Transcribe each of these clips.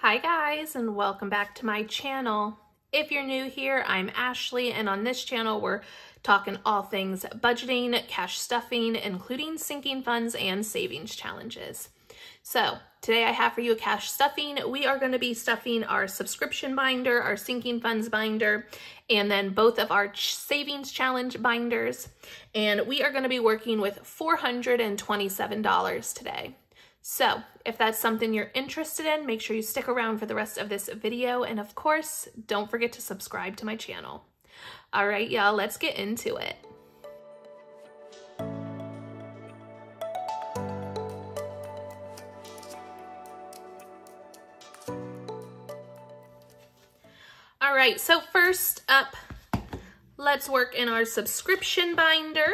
Hi guys, and welcome back to my channel. If you're new here, I'm Ashley, and on this channel we're talking all things budgeting, cash stuffing, including sinking funds and savings challenges. So today I have for you a cash stuffing. We are going to be stuffing our subscription binder, our sinking funds binder, and then both of our savings challenge binders. And we are going to be working with $427 today. So if that's something you're interested in, make sure you stick around for the rest of this video. And of course, don't forget to subscribe to my channel. All right, y'all, let's get into it. All right, so first up, let's work in our subscription binder.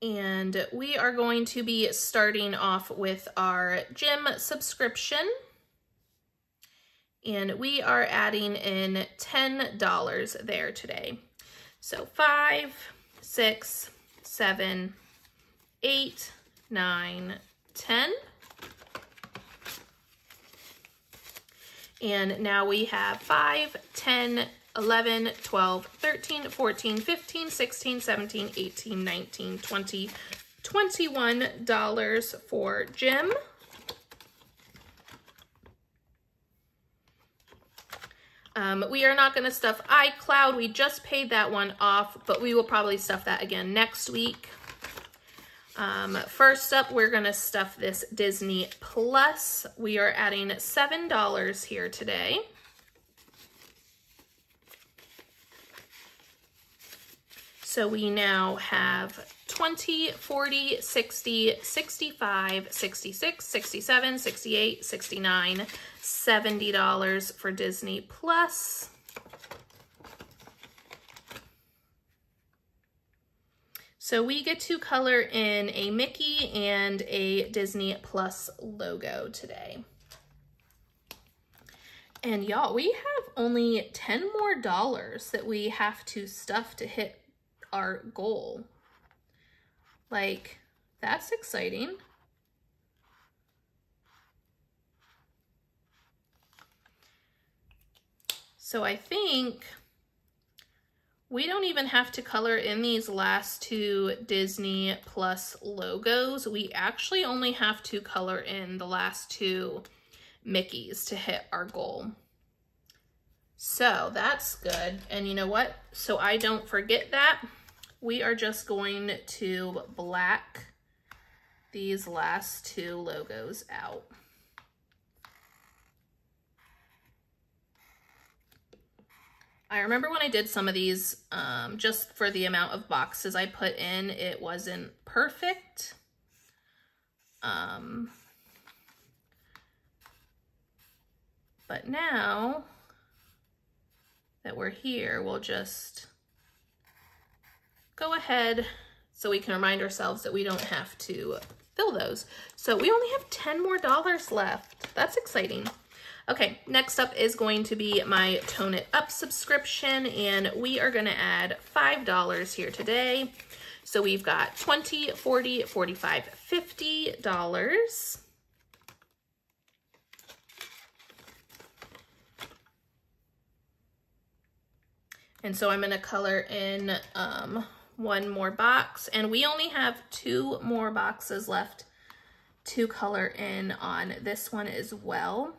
And we are going to be starting off with our gym subscription. And we are adding in $10 there today. So 5, 6, 7, 8, 9, 10. And now we have 5, 10, 11, 12, 13, 14, 15, 16, 17, 18, 19, 20, $21 for gym. We are not going to stuff iCloud. We just paid that one off, but we will probably stuff that again next week. First up, we're going to stuff this Disney Plus. We are adding $7 here today. So we now have 20, 40, 60, 65, 66, 67, 68, 69, $70 for Disney Plus. So we get to color in a Mickey and a Disney Plus logo today. And y'all, we have only $10 more that we have to stuff to hit our goal. Like, that's exciting. So I think we don't even have to color in these last two Disney Plus logos. We actually only have to color in the last two Mickeys to hit our goal. So that's good. And you know what? So I don't forget that, we are just going to black these last two logos out. I remember when I did some of these, just for the amount of boxes I put in, it wasn't perfect. But now that we're here, we'll just go ahead so we can remind ourselves that we don't have to fill those. So we only have $10 more left. That's exciting. Okay, next up is going to be my Tone It Up subscription, and we are gonna add $5 here today. So we've got 20, 40, 45, $50. And so I'm gonna color in one more box, and we only have 2 more boxes left to color in on this one as well.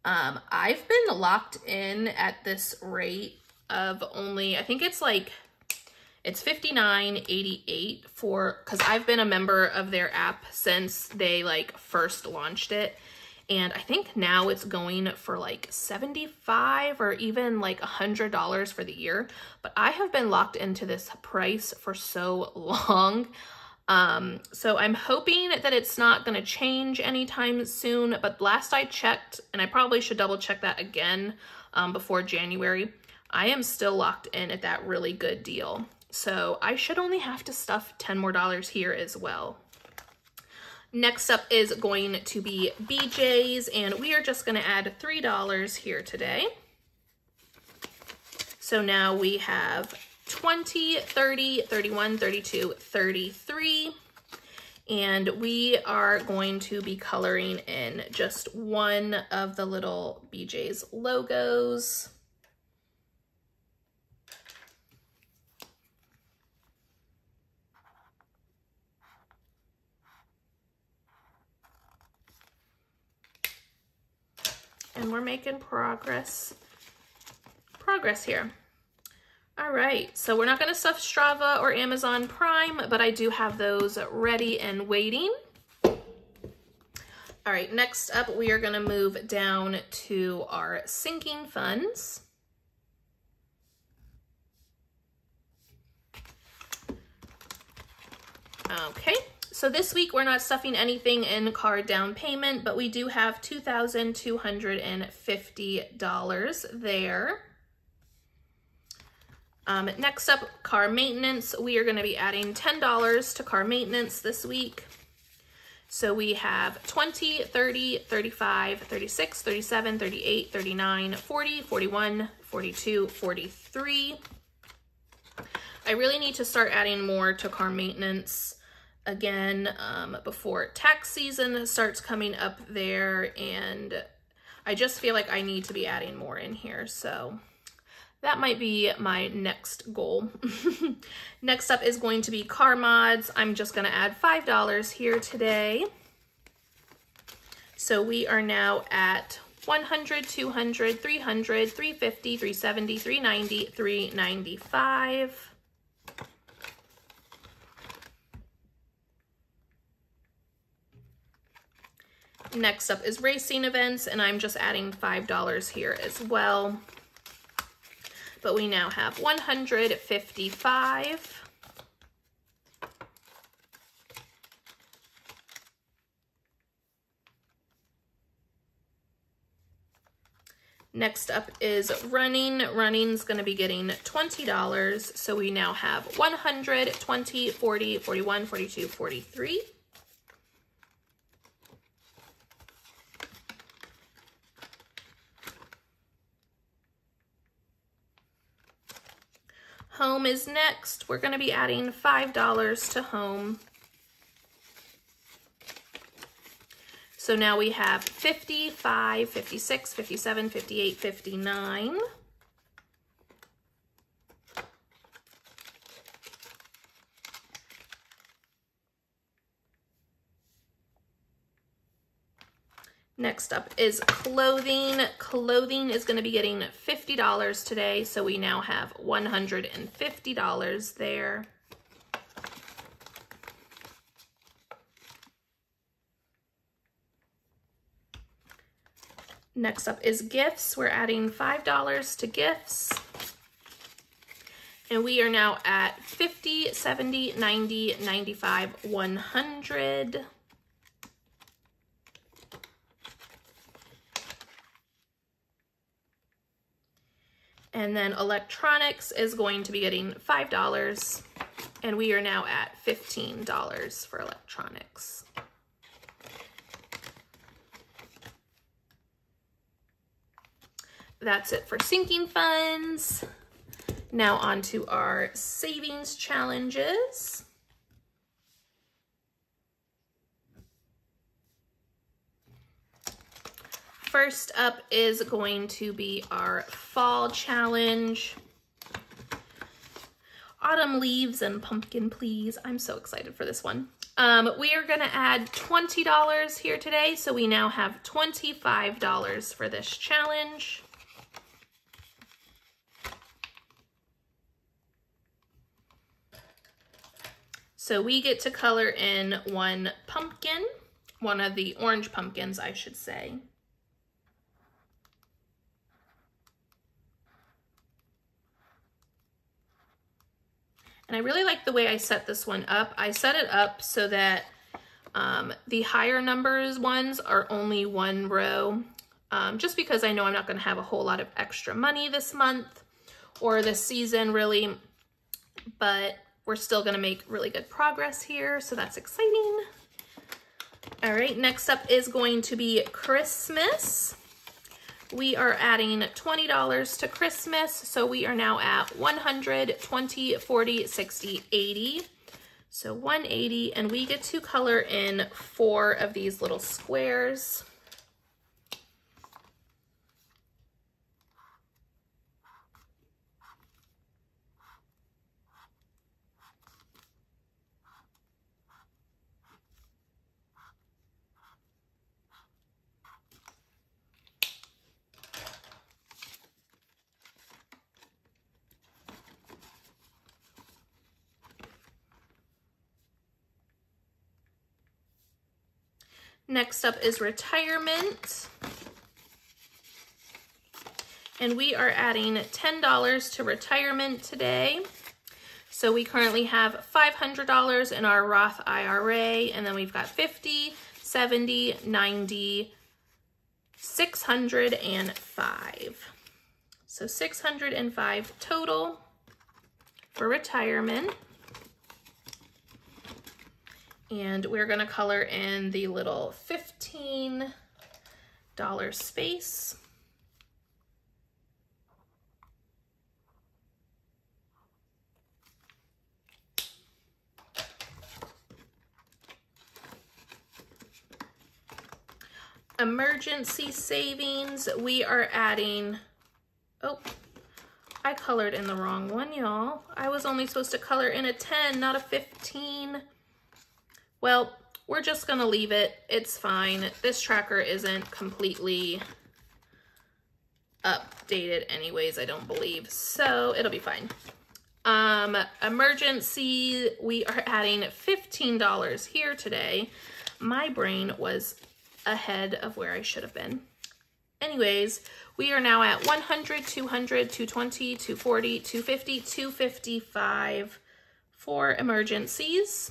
I've been locked in at this rate of only, I think it's like, it's $59.88 for, because I've been a member of their app since they like first launched it. And I think now it's going for like $75 or even like $100 for the year. But I have been locked into this price for so long. So I'm hoping that it's not going to change anytime soon. But last I checked, and I probably should double check that again before January, I am still locked in at that really good deal. So I should only have to stuff $10 more here as well. Next up is going to be BJ's, and we are just going to add $3 here today. So now we have 20, 30, 31, 32, 33. And we are going to be coloring in just one of the little BJ's logos. And we're making progress here. All right, so we're not gonna stuff Strava or Amazon Prime, but I do have those ready and waiting. All right, next up, we are gonna move down to our sinking funds. Okay, so this week we're not stuffing anything in card down payment, but we do have $2,250 there. Next up, car maintenance. We are going to be adding $10 to car maintenance this week. So we have 20, 30, 35, 36, 37, 38, 39, 40, 41, 42, 43. I really need to start adding more to car maintenance again before tax season starts coming up there, and I just feel like I need to be adding more in here, so that might be my next goal. Next up is going to be car mods. I'm just going to add $5 here today. So we are now at 100, 200, 300, 350, 370, 390, 395. Next up is racing events, and I'm just adding $5 here as well. But we now have 155. Next up is running. Running's going to be getting $20. So we now have 100, 20, 40, 41, 42, 43. Home is next. We're going to be adding $5 to home. So now we have 55, 56, 57, 58, 59. Next up is clothing. Clothing is going to be getting $50 today, so we now have $150 there. Next up is gifts. We're adding $5 to gifts. And we are now at 50, 70, 90, 95, 100. And then electronics is going to be getting $5, and we are now at $15 for electronics. That's it for sinking funds. Now on to our savings challenges. First up is going to be our fall challenge. Autumn leaves and pumpkin, please. I'm so excited for this one. We are going to add $20 here today, so we now have $25 for this challenge. So we get to color in one pumpkin, one of the orange pumpkins, I should say. And I really like the way I set this one up. I set it up so that the higher numbers ones are only one row, just because I know I'm not going to have a whole lot of extra money this month or this season really, but we're still going to make really good progress here, so that's exciting. All right, next up is going to be Christmas. We are adding $20 to Christmas, so we are now at 100, 20, 40, 60, 80. So 180, and we get to color in 4 of these little squares. Next up is retirement. And we are adding $10 to retirement today. So we currently have $500 in our Roth IRA, and then we've got 50, 70, 90, 605. So 605 total for retirement. And we're gonna color in the little $15 space. Emergency savings, we are adding, oh, I colored in the wrong one, y'all. I was only supposed to color in a 10, not a 15. Well, we're just gonna leave it. It's fine. This tracker isn't completely updated anyways, I don't believe. So it'll be fine. Emergency, we are adding $15 here today. My brain was ahead of where I should have been. Anyways, we are now at 100, 200, 220, 240, 250, 255 for emergencies.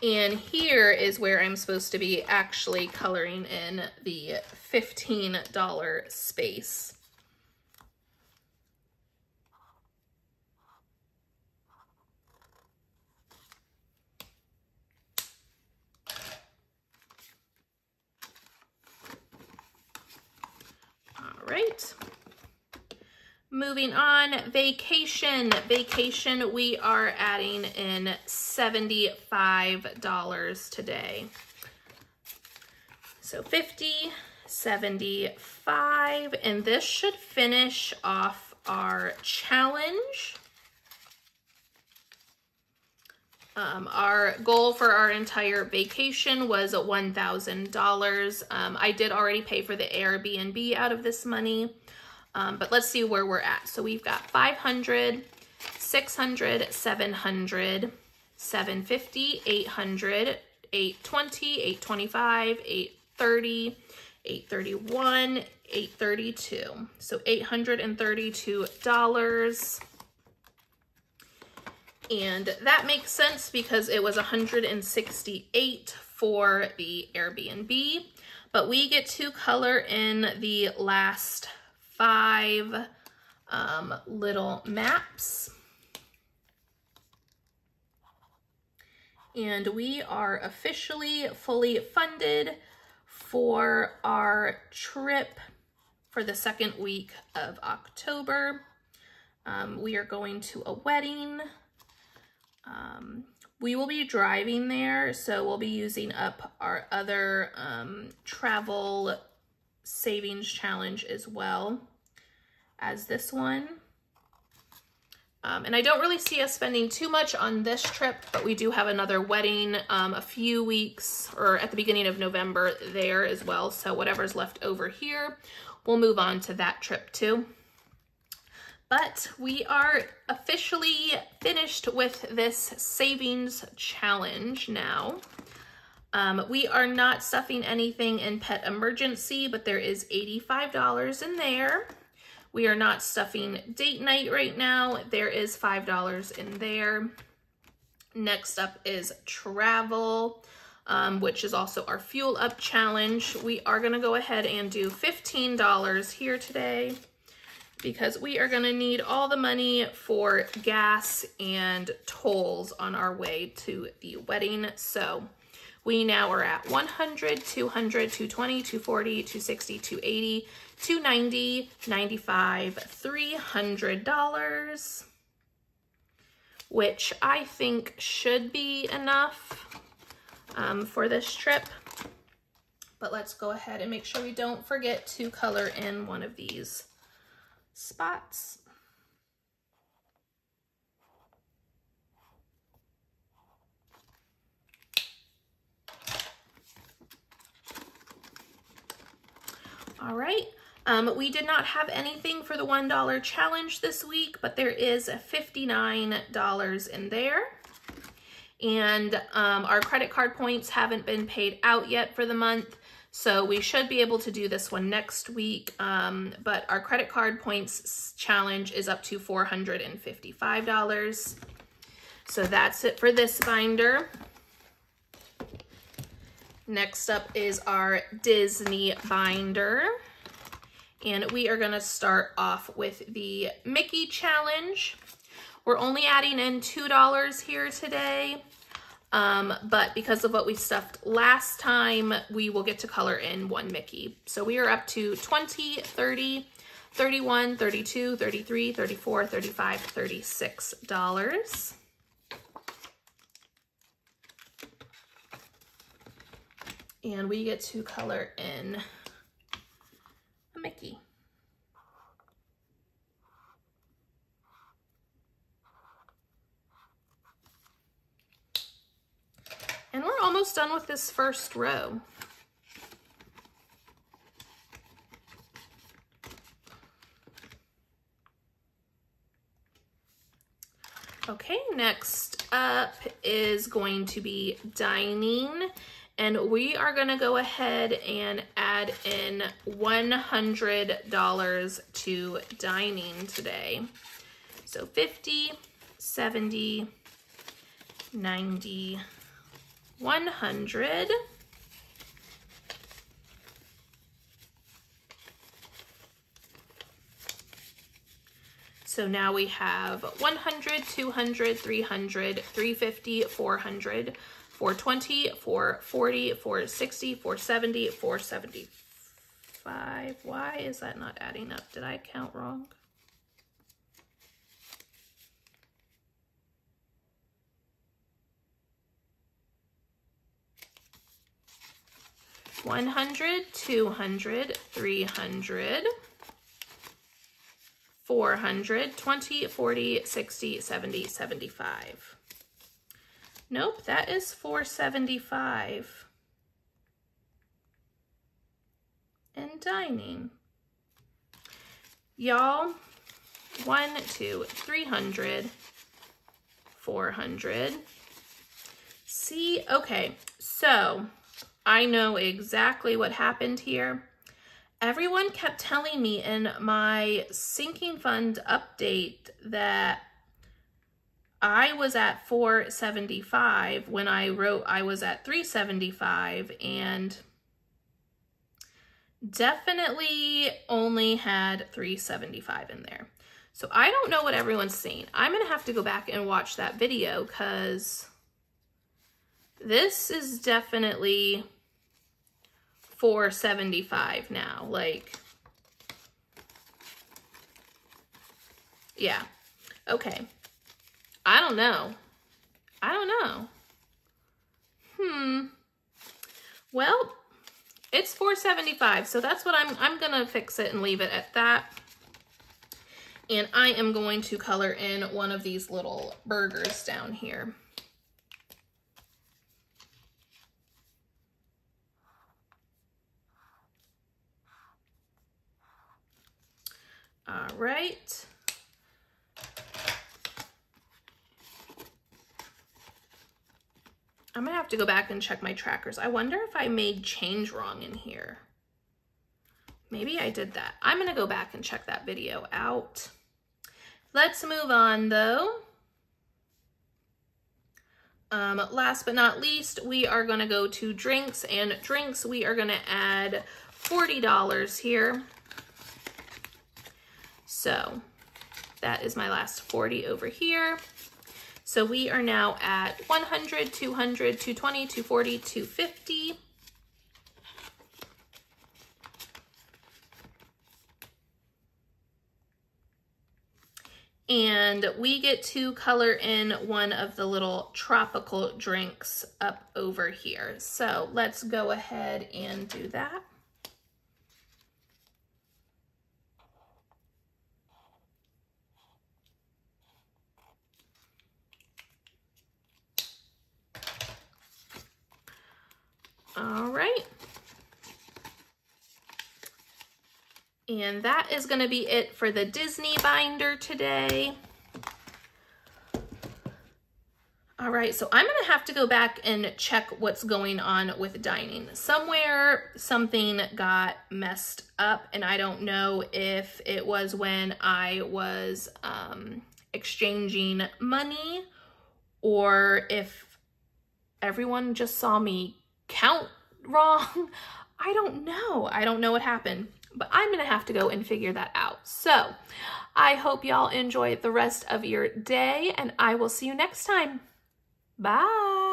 And here is where I'm supposed to be actually coloring in the $15 space. All right. Moving on, vacation. Vacation, we are adding in $75 today. So 50, 75, and this should finish off our challenge. Our goal for our entire vacation was $1,000. I did already pay for the Airbnb out of this money. But let's see where we're at. So we've got 500, 600, 700, 750, 800, 820, 825, 830, 831, 832. So $832. And that makes sense because it was $168 for the Airbnb. But we get to color in the last 5 little maps. And we are officially fully funded for our trip for the second week of October. We are going to a wedding. We will be driving there, so we'll be using up our other travel savings challenge as well as this one. And I don't really see us spending too much on this trip, but we do have another wedding a few weeks or at the beginning of November there as well. So whatever's left over here, we'll move on to that trip too. But we are officially finished with this savings challenge now. We are not stuffing anything in pet emergency, but there is $85 in there. We are not stuffing date night right now. There is $5 in there. Next up is travel, which is also our fuel up challenge. We are gonna go ahead and do $15 here today because we are gonna need all the money for gas and tolls on our way to the wedding. So we now are at 100, 200, 220, 240, 260, 280, 290, 95, $300. which I think should be enough for this trip. But let's go ahead and make sure we don't forget to color in one of these spots. All right, we did not have anything for the $1 challenge this week, but there is $59 in there. And our credit card points haven't been paid out yet for the month, so we should be able to do this one next week. But our credit card points challenge is up to $455. So that's it for this binder. Next up is our Disney binder. And we are gonna start off with the Mickey challenge. We're only adding in $2 here today, but because of what we stuffed last time, we will get to color in one Mickey. So we are up to $20, $30, $31, $32, $33, $34, $35, $36. And we get to color in a Mickey. And we're almost done with this first row. Okay, next up is going to be dining. And we are gonna go ahead and add in $100 to dining today. So 50, 70, 90, 100. So now we have 100, 200, 300, 350, 400, 420, 440, 460, 470, 475. Why is that not adding up? Did I count wrong? $100, $200, $300, $400, $20, $40, $60, $70, $75. Nope, that is $475. And dining. Y'all, 1, 2, 300, 400. See, okay, so I know exactly what happened here. Everyone kept telling me in my sinking fund update that I was at $475 when I wrote I was at $375, and definitely only had $375 in there. So I don't know what everyone's saying. I'm gonna have to go back and watch that video because this is definitely $475 now. Like, yeah, okay. I don't know. Well, it's $475, so that's what I'm gonna fix it and leave it at that. And I am going to color in one of these little burgers down here. All right. I'm gonna have to go back and check my trackers. I wonder if I made change wrong in here. Maybe I did that. I'm gonna go back and check that video out. Let's move on though. Last but not least, we are gonna go to drinks, and drinks we are gonna add $40 here. So that is my last 40 over here. So we are now at 100, 200, 220, 240, 250. and we get to color in one of the little tropical drinks up over here. So let's go ahead and do that. All right. And that is going to be it for the Disney binder today. All right, so I'm going to have to go back and check what's going on with dining. Somewhere something got messed up, and I don't know if it was when I was exchanging money or if everyone just saw me count wrong. I don't know. I don't know what happened, but I'm going to have to go and figure that out. So I hope y'all enjoy the rest of your day, and I will see you next time. Bye.